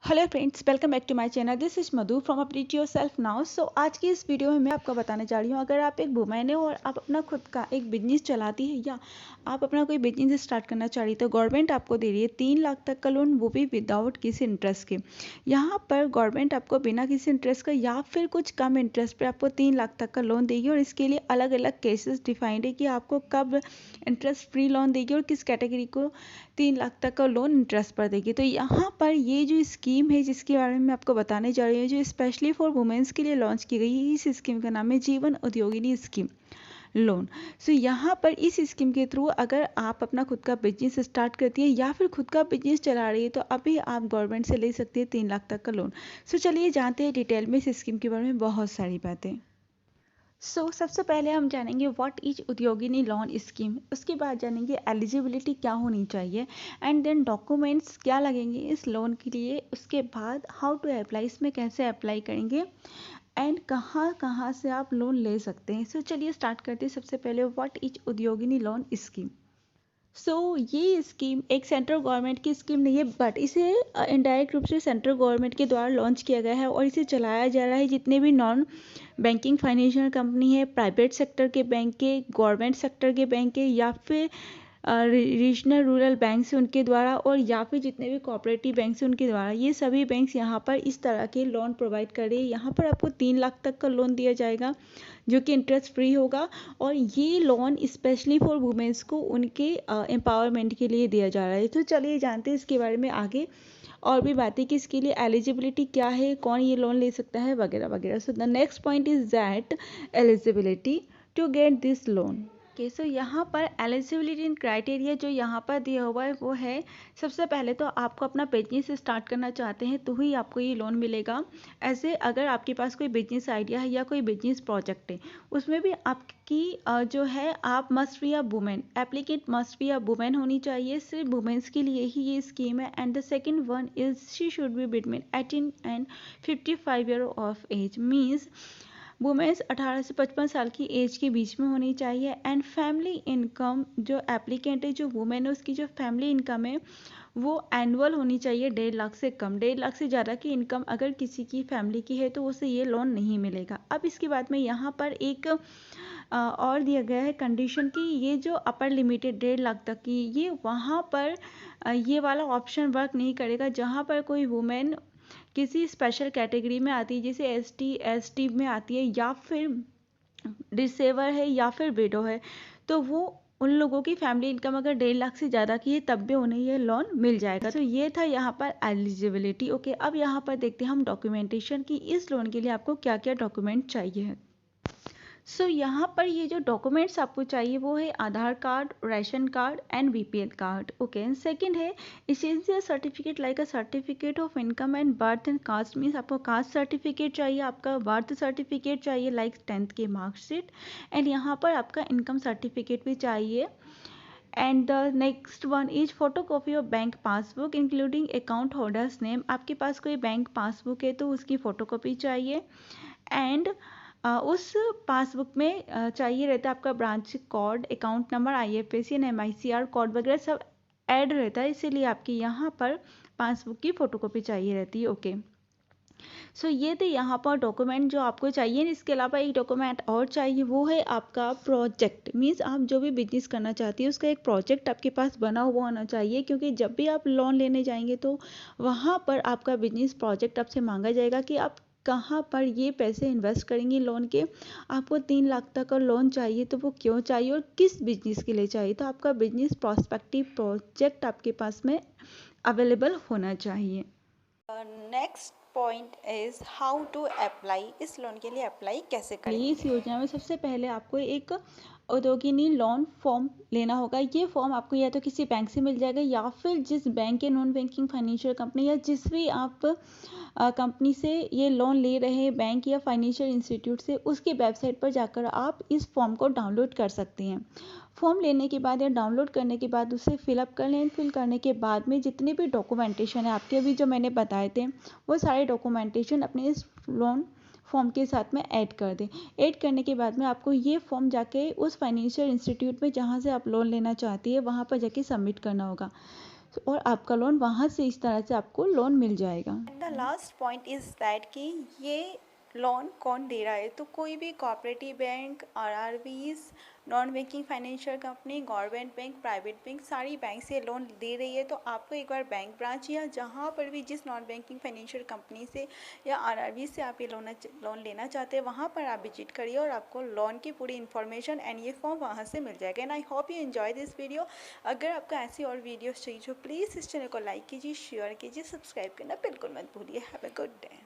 Hello friends, welcome back to my channel. This is Madhu from update your self. Now so की इस video में मैं आपको बताने जा रही हूँ, अगर आप एक वुमेन है और आप अपना खुद का एक बिजनेस चलाती है या आप अपना कोई बिजनेस स्टार्ट करना चाह रही है तो गवर्नमेंट आपको दे रही है 3 लाख तक का लोन, वो भी विदाउट किसी इंटरेस्ट के। यहाँ पर गवर्नमेंट आपको बिना किसी इंटरेस्ट का या फिर कुछ कम इंटरेस्ट पे आपको 3 लाख तक का लोन देगी और इसके लिए अलग अलग केसेस डिफाइंड है कि आपको कब इंटरेस्ट फ्री लोन देगी और किस कैटेगरी को 3 लाख तक का लोन इंटरेस्ट पर देगी। तो यहाँ पर ये जो स्कीम है जिसके बारे में मैं आपको बताने जा रही हूँ, जो स्पेशली फॉर वुमेन्स के लिए लॉन्च की गई है, इस स्कीम का नाम है जीवन उद्योगिनी स्कीम लोन। सो यहाँ पर इस स्कीम के थ्रू अगर आप अपना खुद का बिजनेस स्टार्ट करती है या फिर खुद का बिजनेस चला रही है तो अभी आप गवर्नमेंट से ले सकती है 3 लाख तक का लोन। सो चलिए जानते हैं डिटेल में इस स्कीम के बारे में बहुत सारी बातें। सबसे पहले हम जानेंगे व्हाट इज उद्योगिनी लोन स्कीम, उसके बाद जानेंगे एलिजिबिलिटी क्या होनी चाहिए एंड देन डॉक्यूमेंट्स क्या लगेंगे इस लोन के लिए, उसके बाद हाउ टू अप्लाई, इसमें कैसे अप्लाई करेंगे एंड कहाँ कहाँ से आप लोन ले सकते हैं। चलिए स्टार्ट करते हैं। सबसे पहले व्हाट इज उद्योगिनी लोन स्कीम। ये स्कीम एक सेंट्रल गवर्नमेंट की स्कीम नहीं है, बट इसे इनडायरेक्ट रूप से सेंट्रल गवर्नमेंट के द्वारा लॉन्च किया गया है और इसे चलाया जा रहा है जितने भी नॉन बैंकिंग फाइनेंशियल कंपनी है, प्राइवेट सेक्टर के बैंक के, गवर्नमेंट सेक्टर के बैंक के, या फिर रीजनल रूरल बैंक से उनके द्वारा, और या फिर जितने भी कोऑपरेटिव बैंक से उनके द्वारा, ये सभी बैंक्स यहाँ पर इस तरह के लोन प्रोवाइड कर रही है। यहाँ पर आपको 3 लाख तक का लोन दिया जाएगा जो कि इंटरेस्ट फ्री होगा और ये लोन स्पेशली फॉर वुमेन्स को उनके एम्पावरमेंट के लिए दिया जा रहा है। तो चलिए जानते हैं इसके बारे में आगे और भी बातें कि इसके लिए एलिजिबिलिटी क्या है, कौन ये लोन ले सकता है वगैरह वगैरह। So the next point is that eligibility to get this loan. So यहाँ पर एलिजिबिलिटी एंड क्राइटेरिया जो यहाँ पर दिया हुआ है वो है, सबसे पहले तो आपको अपना बिजनेस स्टार्ट करना चाहते हैं तो ही आपको ये लोन मिलेगा। ऐसे अगर आपके पास कोई बिजनेस आइडिया है या कोई बिजनेस प्रोजेक्ट है, उसमें भी आपकी जो है आप must be a women, applicant must be a women होनी चाहिए, सिर्फ वुमेन्स के लिए ही ये स्कीम है। And the second one is she should be between 18 and 55 year of age, means womens 18 से 55 साल की एज के बीच में होनी चाहिए। एंड फैमिली इनकम जो एप्लीकेंट है, जो वुमेन है, उसकी जो फैमिली इनकम है वो एनुअल होनी चाहिए 1.5 लाख से कम। 1.5 लाख से ज़्यादा की इनकम अगर किसी की फैमिली की है तो उसे ये लोन नहीं मिलेगा। अब इसके बाद में यहाँ पर एक और दिया गया है कंडीशन कि ये जो अपर लिमिट है 1.5 लाख तक की, ये वहाँ पर ये वाला ऑप्शन वर्क नहीं करेगा जहाँ पर कोई वुमेन किसी स्पेशल कैटेगरी में आती है, जैसे एसटी में आती है या फिर डिसेबल है या फिर विडो है, तो वो उन लोगों की फैमिली इनकम अगर 1.5 लाख से ज़्यादा की है तब भी उन्हें ये लोन मिल जाएगा। ये था यहाँ पर एलिजिबिलिटी। ओके, अब यहाँ पर देखते हैं हम डॉक्यूमेंटेशन की इस लोन के लिए आपको क्या क्या डॉक्यूमेंट चाहिए। यहाँ पर ये जो डॉक्यूमेंट्स आपको चाहिए वो है Aadhaar card, ration card and BPL card. Okay, and second है essential certificate like a certificate of income and birth and caste, means आपको कास्ट सर्टिफिकेट चाहिए, आपका बर्थ सर्टिफिकेट चाहिए लाइक 10th की मार्कशीट, एंड यहाँ पर आपका इनकम सर्टिफिकेट भी चाहिए। And the next one is photocopy of bank passbook including account holders name, आपके पास कोई बैंक पासबुक है तो उसकी फ़ोटोकॉपी चाहिए। एंड उस पासबुक में चाहिए रहता है आपका branch code, account number, IFSC and MICR code वगैरह सब ऐड रहता है, इसीलिए आपकी यहाँ पर पासबुक की फ़ोटोकॉपी चाहिए रहती है। ओके, ये थे यहाँ पर डॉक्यूमेंट जो आपको चाहिए। इसके अलावा एक डॉक्यूमेंट और चाहिए, वो है आपका प्रोजेक्ट, मीन्स आप जो भी बिजनेस करना चाहती है उसका एक प्रोजेक्ट आपके पास बना हुआ होना चाहिए, क्योंकि जब भी आप लोन लेने जाएंगे तो वहाँ पर आपका बिजनेस प्रोजेक्ट आपसे मांगा जाएगा कि आप कहाँ पर ये पैसे इन्वेस्ट करेंगी लोन के। आपको 3 लाख तक का लोन चाहिए तो वो क्यों चाहिए और किस बिजनेस के लिए चाहिए, तो आपका बिजनेस प्रोस्पेक्टिव प्रोजेक्ट आपके पास में अवेलेबल होना चाहिए। Next point is how to apply, इस लोन के लिए अप्लाई कैसे करें। इस योजना में सबसे पहले आपको एक उद्योगिनी लोन फॉर्म लेना होगा। ये फॉर्म आपको या तो किसी बैंक से मिल जाएगा या फिर जिस बैंक के नॉन बैंकिंग फाइनेंशियल कंपनी या जिस भी आप कंपनी से ये लोन ले रहे हैं, बैंक या फाइनेंशियल इंस्टीट्यूट से, उसकी वेबसाइट पर जाकर आप इस फॉर्म को डाउनलोड कर सकते हैं। फॉर्म लेने के बाद या डाउनलोड करने के बाद उसे फिलअप कर लें। फिल करने के बाद में जितने भी डॉक्यूमेंटेशन है आपके अभी जो मैंने बताए थे वो सारे डॉक्यूमेंटेशन अपने इस लोन फॉर्म के साथ में ऐड कर दें। ऐड करने के बाद में आपको ये फॉर्म जाके उस फाइनेंशियल इंस्टीट्यूट में जहाँ से आप लोन लेना चाहती है वहाँ पर जाके सबमिट करना होगा। और आपका लोन वहाँ से इस तरह से आपको लोन मिल जाएगा। And the last point is that कि ये लोन कौन दे रहा है, तो कोई भी cooperative bank, RRBs, non banking financial company, government bank, private bank, सारी बैंक से लोन दे रही है। तो आपको एक बार बैंक ब्रांच या जहाँ पर भी जिस नॉन बैंकिंग फाइनेंशियल कंपनी से या आरआरबी से आप ये लोन लेना चाहते हैं, वहाँ पर आप विजिट करिए और आपको लोन की पूरी इन्फॉर्मेशन एंड ये फॉर्म वहाँ से मिल जाएगा। And I hope you enjoy this video. अगर आपको ऐसी और वीडियोस चाहिए तो प्लीज़ इस चैनल को लाइक कीजिए, शेयर कीजिए, सब्सक्राइब करना बिल्कुल मत भूलिए। Have a good day.